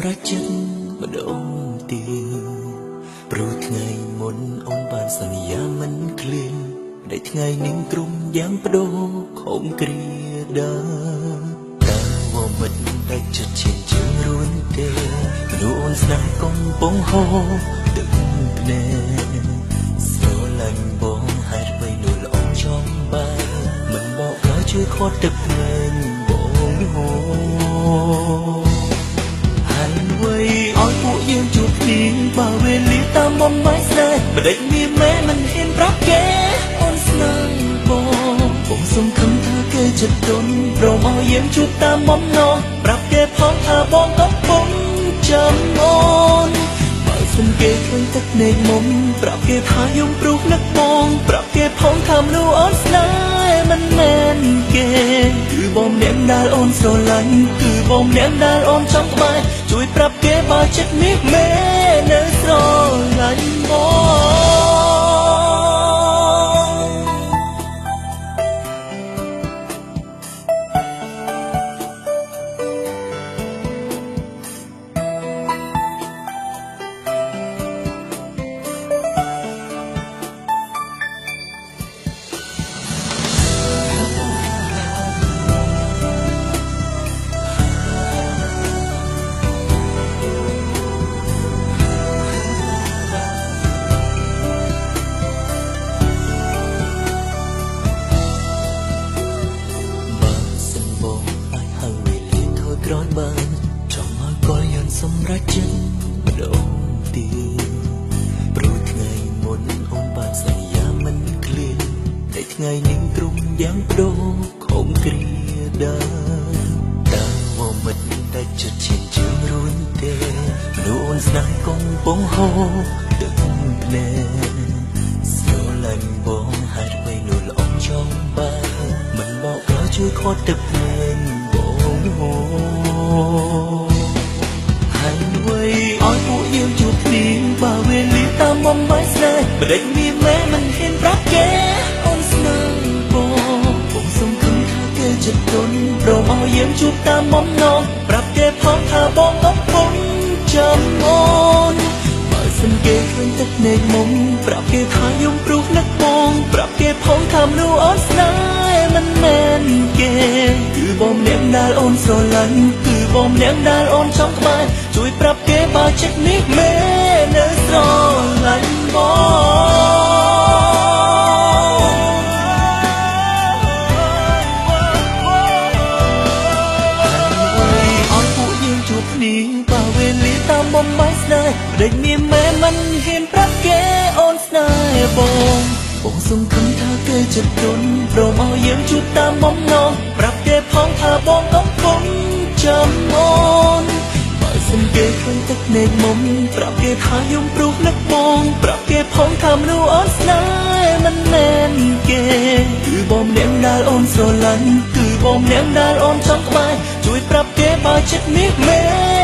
រេចចិត្តម្ដងទៀតព្រោះថ្ងៃមុនអូនបានសន្យាមិនឃ្លានដែលថ្ងៃនឹងក្រុមយ៉ាងបដូរខំគ្រាដើតើវមិនដាច់ចិត្តឈានជើងរួនទេមនុស្សអូនស្នេហ៍កំពុងហូរទឹកភ្នែកស្រឡាញ់បងហេតុអ្វីនោះល្អចំបាយមិនបកកាជួយខាត់ទឹកភ្នែកបងហូរហើយឲ្យពួកយើងជួបគ្នាបើវេលាតាមបំបីស្នេហ៍បដិញមានមែមិនហ៊ានប្រាប់គេអូនស្នេហ៍បងសង្ឃឹមថាគេចិត្តទន់ព្រមឲ្យយើងជួបតាមបំណងប្រាប់គេផងថាបងកំពុងចាំអូនបើសិនគេឃើញទឹកភ្នែកមុំប្រាប់គេថាយំព្រោះនឹកបងប្រាប់គេផងថាមនុស្សអូនស្នេហ៍មិនមែនគេគឺបងម្នាក់ដែលអូនស្រឡាញ់គឺបងម្នាក់ដែលអូនចង់ក្បែរជួយប្រាប់គេបើចិត្តនេះមែននៅស្រឡាញ់ក្រោយបានចង់ឲ្យក៏យើងសម្រេចចិត្តម្ដងទៀតព្រោះថ្ងៃមុនអូនបានសន្យាមិនឃ្លានតែថ្ងៃនេះក្រុមយ៉ាងបដូរខំគ្រាដើតើមិនដាច់ចិត្តឈានជើងរួនទេមនុស្សអូនស្នេហ៍កំពុងហូរទឹកភ្នែកស្រឡាញ់បងហេតុអ្វីនោះល្អចំបាយមិនបកក៏ជួយខាត់ទឹកភ្នែកបងហូរហើយឲ្យពួកយើងជួបគ្នាបើវេលាតាមបំបីស្នេហ៍បដិញមានមែមិនហ៊ានប្រាប់គេអូនស្នេហ៍បងសង្ឃឹមថាគេចិត្តទន់ព្រមឲ្យយើងជួបតាមបំណងប្រាប់គេផងថាបងកំពុងចាំអូនបើសិនគេឃើញទឹកភ្នែកមុំប្រាប់គេថាយំព្រោះនឹកបងប្រាប់គេផងថាមនុស្សអូនស្នេហ៍មិនមែនគេគឺបងម្នាក់ដែលអូនស្រឡាញ់គឺបងម្នាក់ដែលអូនចង់ក្បែរជួយប្រាប់គេបើចិត្តនេះមែននៅស្រឡាញ់បើវេលាតាមបំបីស្នេហ៍បដិញមានមែមិនហ៊ានប្រាប់គេអូនស្នេហ៍បងសង្ឃឹមថាគេចិត្តទន់ព្រមឲ្យយើងជួបតាមបំណងប្រាប់គេផងថាបងកំពុងចាំអូនបើសិនគេឃើញទឹកភ្នែកមុំប្រាប់គេថាយំព្រោះនឹកបងប្រាប់គេផងថាមនុស្សអូនស្នេហ៍មិនមែនគេគឺបងម្នាក់ដែលអូនស្រឡាញ់គឺបងម្នាក់ដែលអូនចង់ក្បែរជួយប្រាប់គេបើចិត្តនេះមែន